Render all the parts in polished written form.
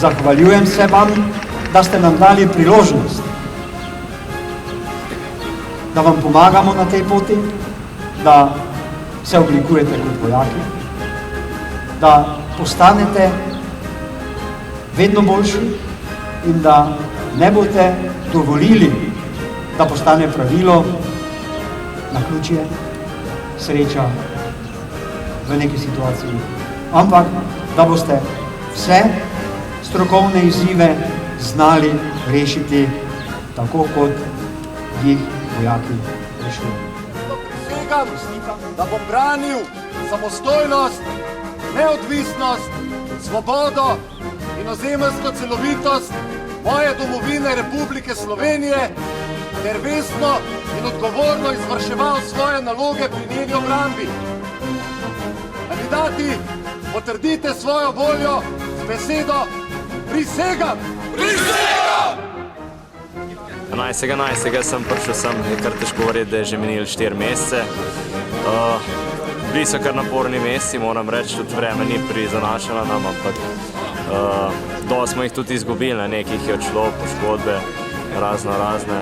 Zahvaljujem se vam, da ste nam dali priložnost, da vam pomagamo na tej poti, da se oblikujete kot vojaki, da postanete vedno boljši in da ne boste dovolili, da postane pravilo naključje, sreča v neki situaciji, ampak da boste vse strokovne izzive znali rešiti tako, kot jih vojaki rešujejo. Prisegam, da bom branil samostojnost, neodvisnost, svobodo in ozemeljsko celovitost moje domovine Republike Slovenije ter vestno in odgovorno izvrševal svoje naloge pri njeni obrambi. Kandidati, potrdite svojo voljo z besedo prisegam! Prisegam! 11.11. sem prišel sem, je kar težko verjeti, da je že minili 4 mesece. Bili so kar naporni meseci, moram reči, tudi vreme ni prizanašalo nam, ampak dosti smo jih tudi izgubili, nekaj jih je odšlo, poškodbe, razne.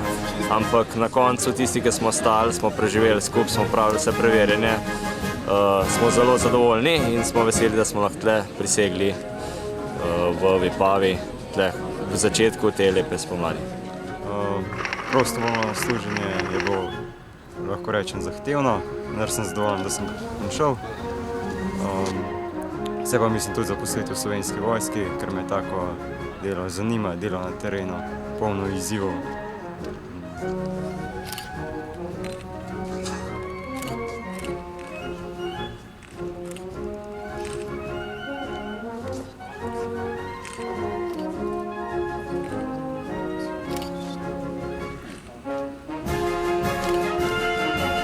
Ampak na koncu tisti, ki smo ostali, smo preživeli skupaj, smo pravili vse preverjanje, smo zelo zadovoljni in smo veseli, da smo lahko tle prisegli v Vipavi, tle v začetku te lepe spomladi. Prostovoljno služenje je bilo, lahko rečem, zahtevno, vendar sem zadovoljen, da sem šel. Se pa mislim tudi zaposliti v Slovenski vojski, ker me tako delo zanima, delo na terenu, polno izzivov.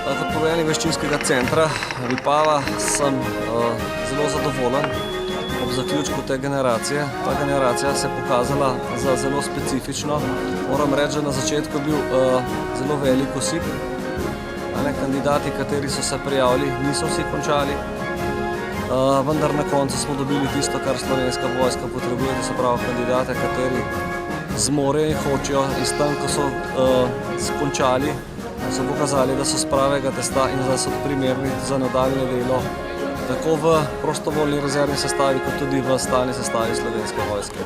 Kot poveljnik veščinskega centra Vipava sem zelo zadovoljen ob zaključku te generacije. Ta generacija se je pokazala za zelo specifično. Moram reči, da na začetku je bil zelo velik osip. Kandidati, kateri so se prijavili, niso vsi končali. Vendar na koncu smo dobili tisto, kar Slovenska vojska potrebuje, to se pravi kandidate, kateri zmorejo in hočejo. In s tem, ko so skončali, so pokazali, da so z pravega testa in da so primerni za nadaljnje delo tako v prostovoljni rezervni sestavi, kot tudi v stalni sestavi Slovenske vojske.